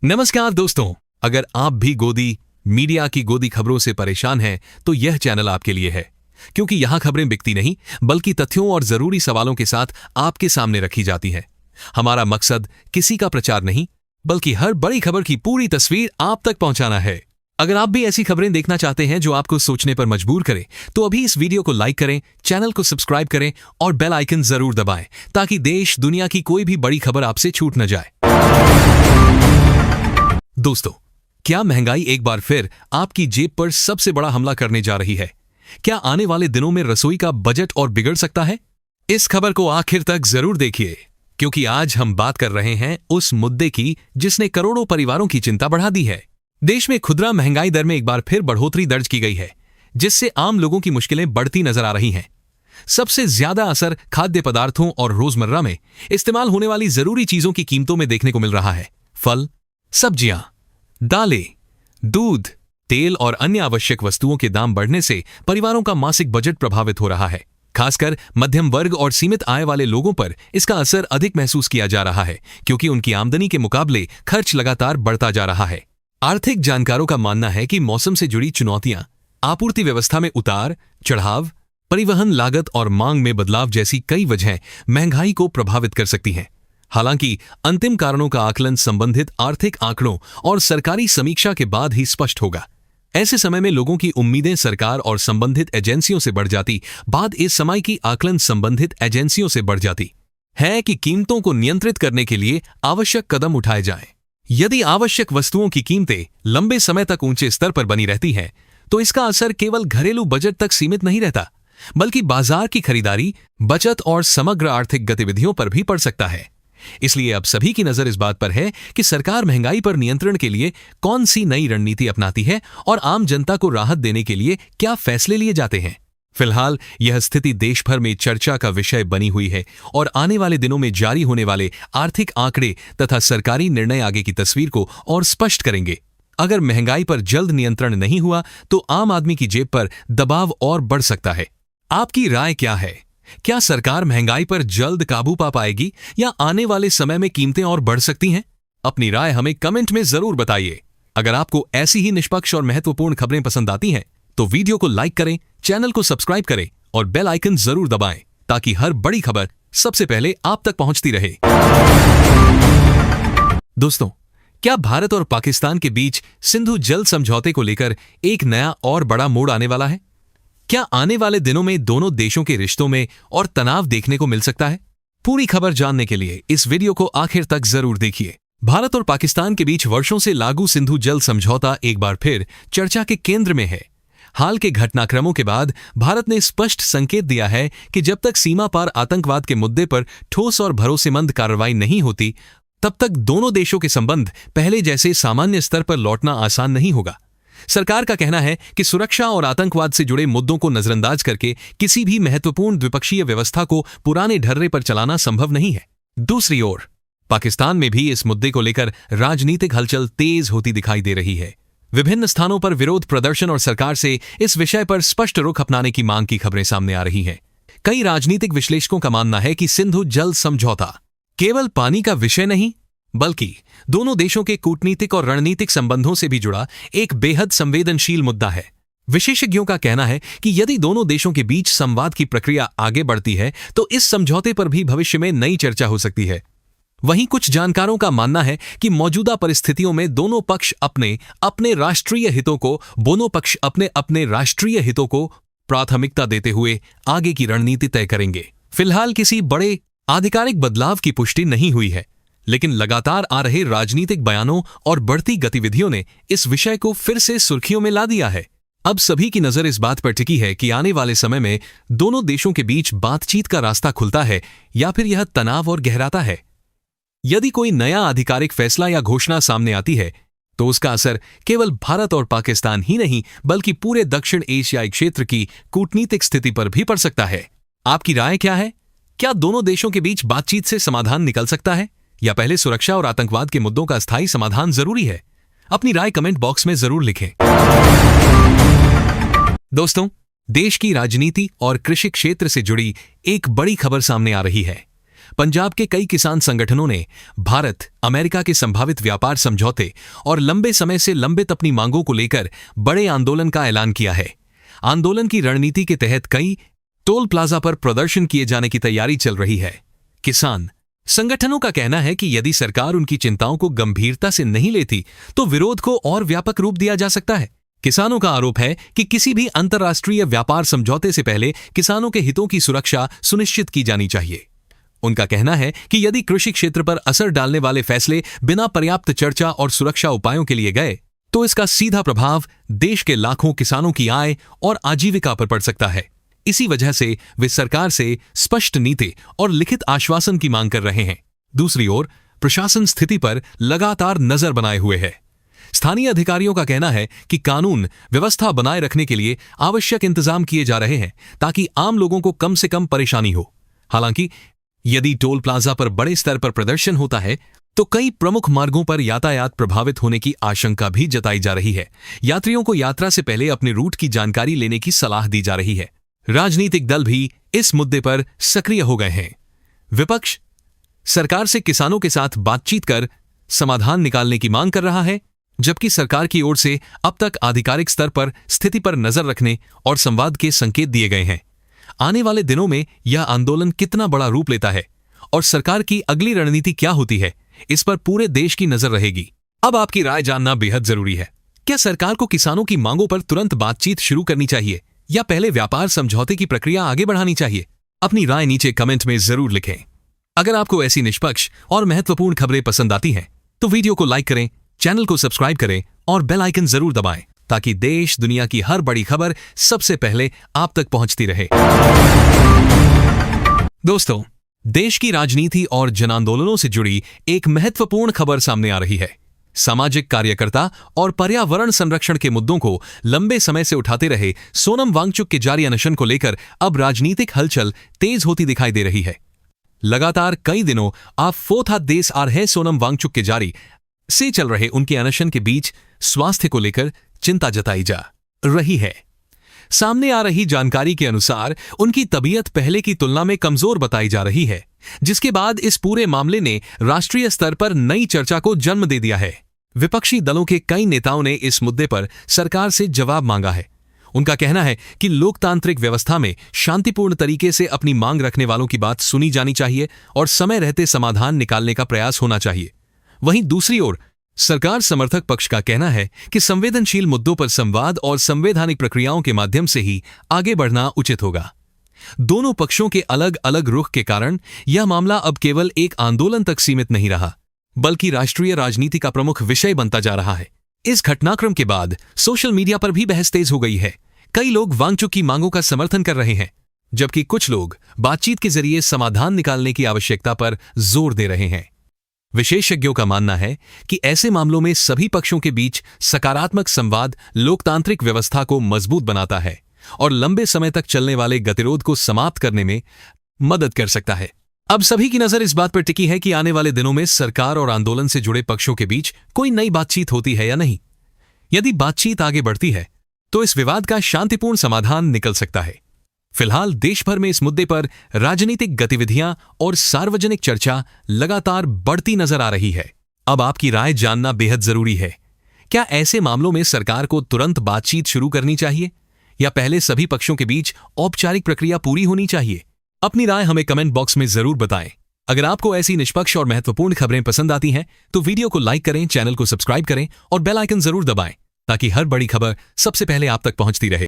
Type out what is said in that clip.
नमस्कार दोस्तों, अगर आप भी गोदी मीडिया की गोदी खबरों से परेशान हैं तो यह चैनल आपके लिए है, क्योंकि यहां खबरें बिकती नहीं बल्कि तथ्यों और जरूरी सवालों के साथ आपके सामने रखी जाती हैं। हमारा मकसद किसी का प्रचार नहीं बल्कि हर बड़ी खबर की पूरी तस्वीर आप तक पहुंचाना है। अगर आप भी ऐसी खबरें देखना चाहते हैं जो आपको सोचने पर मजबूर करें तो अभी इस वीडियो को लाइक करें, चैनल को सब्सक्राइब करें और बेल आइकन जरूर दबाएं ताकि देश दुनिया की कोई भी बड़ी खबर आपसे छूट न जाए। दोस्तों, क्या महंगाई एक बार फिर आपकी जेब पर सबसे बड़ा हमला करने जा रही है? क्या आने वाले दिनों में रसोई का बजट और बिगड़ सकता है? इस खबर को आखिर तक जरूर देखिए, क्योंकि आज हम बात कर रहे हैं उस मुद्दे की जिसने करोड़ों परिवारों की चिंता बढ़ा दी है। देश में खुदरा महंगाई दर में एक बार फिर बढ़ोतरी दर्ज की गई है, जिससे आम लोगों की मुश्किलें बढ़ती नजर आ रही हैं। सबसे ज्यादा असर खाद्य पदार्थों और रोजमर्रा में इस्तेमाल होने वाली जरूरी चीजों की कीमतों में देखने को मिल रहा है। फल, सब्जियां, दालें, दूध, तेल और अन्य आवश्यक वस्तुओं के दाम बढ़ने से परिवारों का मासिक बजट प्रभावित हो रहा है। खासकर मध्यम वर्ग और सीमित आय वाले लोगों पर इसका असर अधिक महसूस किया जा रहा है, क्योंकि उनकी आमदनी के मुकाबले खर्च लगातार बढ़ता जा रहा है। आर्थिक जानकारों का मानना है कि मौसम से जुड़ी चुनौतियां, आपूर्ति व्यवस्था में उतार चढ़ाव, परिवहन लागत और मांग में बदलाव जैसी कई वजहें महंगाई को प्रभावित कर सकती हैं। हालांकि अंतिम कारणों का आकलन संबंधित आर्थिक आंकड़ों और सरकारी समीक्षा के बाद ही स्पष्ट होगा। ऐसे समय में लोगों की उम्मीदें सरकार और संबंधित एजेंसियों से बढ़ जाती, बाद इस समय की आकलन संबंधित एजेंसियों से बढ़ जाती है कि कीमतों को नियंत्रित करने के लिए आवश्यक कदम उठाए जाएं। यदि आवश्यक वस्तुओं की कीमतें लंबे समय तक ऊंचे स्तर पर बनी रहती हैं, तो इसका असर केवल घरेलू बजट तक सीमित नहीं रहता, बल्कि बाजार की खरीदारी, बचत और समग्र आर्थिक गतिविधियों पर भी पड़ सकता है। इसलिए अब सभी की नजर इस बात पर है कि सरकार महंगाई पर नियंत्रण के लिए कौन सी नई रणनीति अपनाती है और आम जनता को राहत देने के लिए क्या फैसले लिए जाते हैं। फिलहाल यह स्थिति देश भर में चर्चा का विषय बनी हुई है और आने वाले दिनों में जारी होने वाले आर्थिक आंकड़े तथा सरकारी निर्णय आगे की तस्वीर को और स्पष्ट करेंगे। अगर महंगाई पर जल्द नियंत्रण नहीं हुआ तो आम आदमी की जेब पर दबाव और बढ़ सकता है। आपकी राय क्या है? क्या सरकार महंगाई पर जल्द काबू पा पाएगी या आने वाले समय में कीमतें और बढ़ सकती हैं? अपनी राय हमें कमेंट में जरूर बताइए। अगर आपको ऐसी ही निष्पक्ष और महत्वपूर्ण खबरें पसंद आती हैं तो वीडियो को लाइक करें, चैनल को सब्सक्राइब करें और बेल आइकन जरूर दबाएं ताकि हर बड़ी खबर सबसे पहले आप तक पहुंचती रहे। दोस्तों, क्या भारत और पाकिस्तान के बीच सिंधु जल समझौते को लेकर एक नया और बड़ा मोड़ आने वाला है? क्या आने वाले दिनों में दोनों देशों के रिश्तों में और तनाव देखने को मिल सकता है? पूरी खबर जानने के लिए इस वीडियो को आखिर तक जरूर देखिए। भारत और पाकिस्तान के बीच वर्षों से लागू सिंधु जल समझौता एक बार फिर चर्चा के केंद्र में है। हाल के घटनाक्रमों के बाद भारत ने स्पष्ट संकेत दिया है कि जब तक सीमा पार आतंकवाद के मुद्दे पर ठोस और भरोसेमंद कार्रवाई नहीं होती, तब तक दोनों देशों के संबंध पहले जैसे सामान्य स्तर पर लौटना आसान नहीं होगा। सरकार का कहना है कि सुरक्षा और आतंकवाद से जुड़े मुद्दों को नजरअंदाज करके किसी भी महत्वपूर्ण द्विपक्षीय व्यवस्था को पुराने ढर्रे पर चलाना संभव नहीं है। दूसरी ओर पाकिस्तान में भी इस मुद्दे को लेकर राजनीतिक हलचल तेज होती दिखाई दे रही है। विभिन्न स्थानों पर विरोध प्रदर्शन और सरकार से इस विषय पर स्पष्ट रुख अपनाने की मांग की खबरें सामने आ रही हैं। कई राजनीतिक विश्लेषकों का मानना है कि सिंधु जल समझौता केवल पानी का विषय नहीं बल्कि दोनों देशों के कूटनीतिक और रणनीतिक संबंधों से भी जुड़ा एक बेहद संवेदनशील मुद्दा है। विशेषज्ञों का कहना है कि यदि दोनों देशों के बीच संवाद की प्रक्रिया आगे बढ़ती है तो इस समझौते पर भी भविष्य में नई चर्चा हो सकती है। वहीं कुछ जानकारों का मानना है कि मौजूदा परिस्थितियों में दोनों पक्ष अपने अपने राष्ट्रीय हितों को प्राथमिकता देते हुए आगे की रणनीति तय करेंगे। फिलहाल किसी बड़े आधिकारिक बदलाव की पुष्टि नहीं हुई है, लेकिन लगातार आ रहे राजनीतिक बयानों और बढ़ती गतिविधियों ने इस विषय को फिर से सुर्खियों में ला दिया है। अब सभी की नजर इस बात पर टिकी है कि आने वाले समय में दोनों देशों के बीच बातचीत का रास्ता खुलता है या फिर यह तनाव और गहराता है। यदि कोई नया आधिकारिक फैसला या घोषणा सामने आती है तो उसका असर केवल भारत और पाकिस्तान ही नहीं बल्कि पूरे दक्षिण एशियाई क्षेत्र की कूटनीतिक स्थिति पर भी पड़ सकता है। आपकी राय क्या है? क्या दोनों देशों के बीच बातचीत से समाधान निकल सकता है या पहले सुरक्षा और आतंकवाद के मुद्दों का स्थायी समाधान जरूरी है? अपनी राय कमेंट बॉक्स में जरूर लिखें। दोस्तों, देश की राजनीति और कृषि क्षेत्र से जुड़ी एक बड़ी खबर सामने आ रही है। पंजाब के कई किसान संगठनों ने भारत अमेरिका के संभावित व्यापार समझौते और लंबे समय से लंबित अपनी मांगों को लेकर बड़े आंदोलन का ऐलान किया है। आंदोलन की रणनीति के तहत कई टोल प्लाजा पर प्रदर्शन किए जाने की तैयारी चल रही है। किसान संगठनों का कहना है कि यदि सरकार उनकी चिंताओं को गंभीरता से नहीं लेती तो विरोध को और व्यापक रूप दिया जा सकता है। किसानों का आरोप है कि किसी भी अंतर्राष्ट्रीय व्यापार समझौते से पहले किसानों के हितों की सुरक्षा सुनिश्चित की जानी चाहिए। उनका कहना है कि यदि कृषि क्षेत्र पर असर डालने वाले फैसले बिना पर्याप्त चर्चा और सुरक्षा उपायों के लिए गए तो इसका सीधा प्रभाव देश के लाखों किसानों की आय और आजीविका पर पड़ सकता है। इसी वजह से वे सरकार से स्पष्ट नीति और लिखित आश्वासन की मांग कर रहे हैं। दूसरी ओर प्रशासन स्थिति पर लगातार नजर बनाए हुए है। स्थानीय अधिकारियों का कहना है कि कानून व्यवस्था बनाए रखने के लिए आवश्यक इंतजाम किए जा रहे हैं ताकि आम लोगों को कम से कम परेशानी हो। हालांकि यदि टोल प्लाजा पर बड़े स्तर पर प्रदर्शन होता है तो कई प्रमुख मार्गों पर यातायात प्रभावित होने की आशंका भी जताई जा रही है। यात्रियों को यात्रा से पहले अपने रूट की जानकारी लेने की सलाह दी जा रही है। राजनीतिक दल भी इस मुद्दे पर सक्रिय हो गए हैं। विपक्ष सरकार से किसानों के साथ बातचीत कर समाधान निकालने की मांग कर रहा है, जबकि सरकार की ओर से अब तक आधिकारिक स्तर पर स्थिति पर नजर रखने और संवाद के संकेत दिए गए हैं। आने वाले दिनों में यह आंदोलन कितना बड़ा रूप लेता है और सरकार की अगली रणनीति क्या होती है, इस पर पूरे देश की नजर रहेगी। अब आपकी राय जानना बेहद जरूरी है। क्या सरकार को किसानों की मांगों पर तुरंत बातचीत शुरू करनी चाहिए या पहले व्यापार समझौते की प्रक्रिया आगे बढ़ानी चाहिए? अपनी राय नीचे कमेंट में जरूर लिखें। अगर आपको ऐसी निष्पक्ष और महत्वपूर्ण खबरें पसंद आती हैं तो वीडियो को लाइक करें, चैनल को सब्सक्राइब करें और बेल आइकन जरूर दबाएं ताकि देश दुनिया की हर बड़ी खबर सबसे पहले आप तक पहुंचती रहे। दोस्तों, देश की राजनीति और जन आंदोलनों से जुड़ी एक महत्वपूर्ण खबर सामने आ रही है। सामाजिक कार्यकर्ता और पर्यावरण संरक्षण के मुद्दों को लंबे समय से उठाते रहे सोनम वांगचुक के जारी अनशन को लेकर अब राजनीतिक हलचल तेज होती दिखाई दे रही है। लगातार कई दिनों आप 4th देश आ रहे सोनम वांगचुक के जारी से चल रहे उनके अनशन के बीच स्वास्थ्य को लेकर चिंता जताई जा रही है। सामने आ रही जानकारी के अनुसार उनकी तबीयत पहले की तुलना में कमजोर बताई जा रही है, जिसके बाद इस पूरे मामले ने राष्ट्रीय स्तर पर नई चर्चा को जन्म दे दिया है। विपक्षी दलों के कई नेताओं ने इस मुद्दे पर सरकार से जवाब मांगा है। उनका कहना है कि लोकतांत्रिक व्यवस्था में शांतिपूर्ण तरीके से अपनी मांग रखने वालों की बात सुनी जानी चाहिए और समय रहते समाधान निकालने का प्रयास होना चाहिए। वहीं दूसरी ओर सरकार समर्थक पक्ष का कहना है कि संवेदनशील मुद्दों पर संवाद और संवैधानिक प्रक्रियाओं के माध्यम से ही आगे बढ़ना उचित होगा। दोनों पक्षों के अलग अलग रुख के कारण यह मामला अब केवल एक आंदोलन तक सीमित नहीं रहा, बल्कि राष्ट्रीय राजनीति का प्रमुख विषय बनता जा रहा है। इस घटनाक्रम के बाद सोशल मीडिया पर भी बहस तेज हो गई है। कई लोग वांगचुक की मांगों का समर्थन कर रहे हैं, जबकि कुछ लोग बातचीत के जरिए समाधान निकालने की आवश्यकता पर जोर दे रहे हैं। विशेषज्ञों का मानना है कि ऐसे मामलों में सभी पक्षों के बीच सकारात्मक संवाद लोकतांत्रिक व्यवस्था को मजबूत बनाता है और लंबे समय तक चलने वाले गतिरोध को समाप्त करने में मदद कर सकता है। अब सभी की नजर इस बात पर टिकी है कि आने वाले दिनों में सरकार और आंदोलन से जुड़े पक्षों के बीच कोई नई बातचीत होती है या नहीं। यदि बातचीत आगे बढ़ती है तो इस विवाद का शांतिपूर्ण समाधान निकल सकता है। फिलहाल देश भर में इस मुद्दे पर राजनीतिक गतिविधियां और सार्वजनिक चर्चा लगातार बढ़ती नजर आ रही है। अब आपकी राय जानना बेहद जरूरी है। क्या ऐसे मामलों में सरकार को तुरंत बातचीत शुरू करनी चाहिए या पहले सभी पक्षों के बीच औपचारिक प्रक्रिया पूरी होनी चाहिए? अपनी राय हमें कमेंट बॉक्स में जरूर बताएं। अगर आपको ऐसी निष्पक्ष और महत्वपूर्ण खबरें पसंद आती हैं तो वीडियो को लाइक करें, चैनल को सब्सक्राइब करें और बेल आइकन जरूर दबाएं ताकि हर बड़ी खबर सबसे पहले आप तक पहुंचती रहे।